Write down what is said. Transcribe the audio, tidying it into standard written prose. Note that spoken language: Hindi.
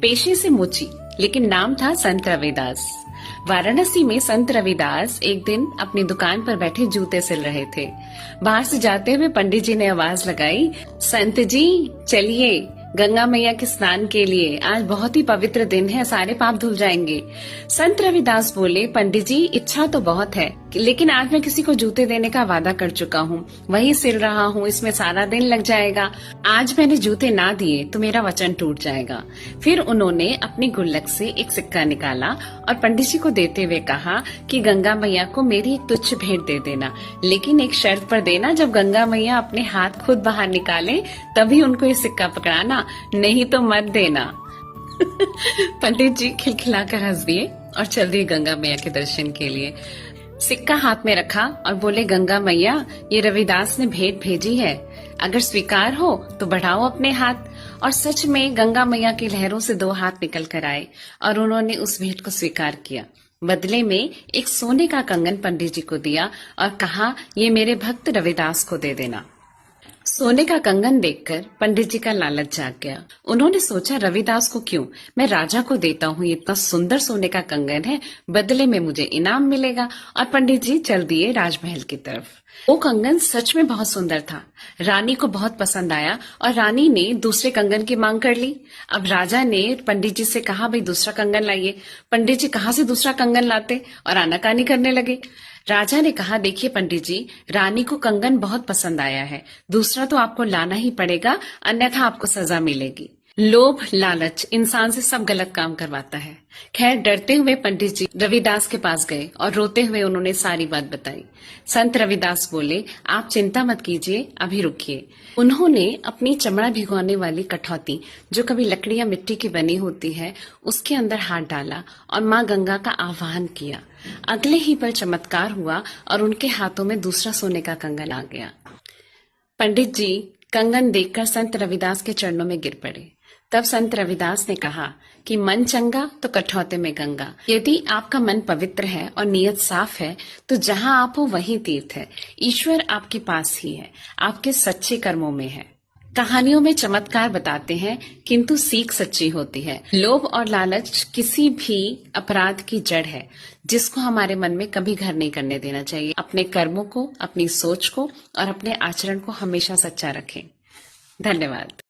पेशे से मुची, लेकिन नाम था संत रविदास। वाराणसी में संत रविदास एक दिन अपनी दुकान पर बैठे जूते सिल रहे थे। बाहर से जाते हुए पंडित जी ने आवाज लगाई, संत जी चलिए गंगा मैया के स्नान के लिए, आज बहुत ही पवित्र दिन है, सारे पाप धुल जाएंगे। संत रविदास बोले, पंडित जी इच्छा तो बहुत है, लेकिन आज मैं किसी को जूते देने का वादा कर चुका हूँ, वही सिल रहा हूँ, इसमें सारा दिन लग जाएगा। आज मैंने जूते ना दिए तो मेरा वचन टूट जाएगा। फिर उन्होंने अपनी गुल्लक से एक सिक्का निकाला और पंडित जी को देते हुए कहा कि गंगा मैया को मेरी एक तुच्छ भेंट दे देना, लेकिन एक शर्त पर देना, जब गंगा मैया अपने हाथ खुद बाहर निकाले तभी उनको ये सिक्का पकड़ाना, नहीं तो मत देना। पंडित जी खिलखिलाकर हंस दिए और चल दिए गंगा मैया के दर्शन के लिए। सिक्का हाथ में रखा और बोले, गंगा मैया ये रविदास ने भेंट भेजी है, अगर स्वीकार हो तो बढ़ाओ अपने हाथ। और सच में गंगा मैया की लहरों से 2 हाथ निकल कर आए और उन्होंने उस भेंट को स्वीकार किया। बदले में एक सोने का कंगन पंडित जी को दिया और कहा, ये मेरे भक्त रविदास को दे देना। सोने का कंगन देखकर पंडित जी का लालच जाग गया। उन्होंने सोचा, रविदास को क्यों, मैं राजा को देता हूँ, इतना सुंदर सोने का कंगन है, बदले में मुझे इनाम मिलेगा। और पंडित जी चल दिए राजमहल की तरफ। वो कंगन सच में बहुत सुंदर था, रानी को बहुत पसंद आया और रानी ने दूसरे कंगन की मांग कर ली। अब राजा ने पंडित जी से कहा, भाई दूसरा कंगन लाइए। पंडित जी कहाँ से दूसरा कंगन लाते और आनाकानी करने लगे। राजा ने कहा, देखिए पंडित जी, रानी को कंगन बहुत पसंद आया है, दूसरा तो आपको लाना ही पड़ेगा, अन्यथा आपको सजा मिलेगी। लोभ लालच इंसान से सब गलत काम करवाता है। खैर, डरते हुए पंडित जी रविदास के पास गए और रोते हुए उन्होंने सारी बात बताई। संत रविदास बोले, आप चिंता मत कीजिए, अभी रुकिए। उन्होंने अपनी चमड़ा भिगोने वाली कठौती, जो कभी लकड़ी या मिट्टी की बनी होती है, उसके अंदर हाथ डाला और माँ गंगा का आह्वान किया। अगले ही पल चमत्कार हुआ और उनके हाथों में दूसरा सोने का कंगन आ गया। पंडित जी कंगन देखकर संत रविदास के चरणों में गिर पड़े। तब संत रविदास ने कहा कि मन चंगा तो कठौते में गंगा। यदि आपका मन पवित्र है और नीयत साफ है तो जहां आप हो वहीं तीर्थ है। ईश्वर आपके पास ही है, आपके सच्चे कर्मों में है। कहानियों में चमत्कार बताते हैं, किंतु सीख सच्ची होती है। लोभ और लालच किसी भी अपराध की जड़ है, जिसको हमारे मन में कभी घर नहीं करने देना चाहिए। अपने कर्मों को, अपनी सोच को और अपने आचरण को हमेशा सच्चा रखें। धन्यवाद।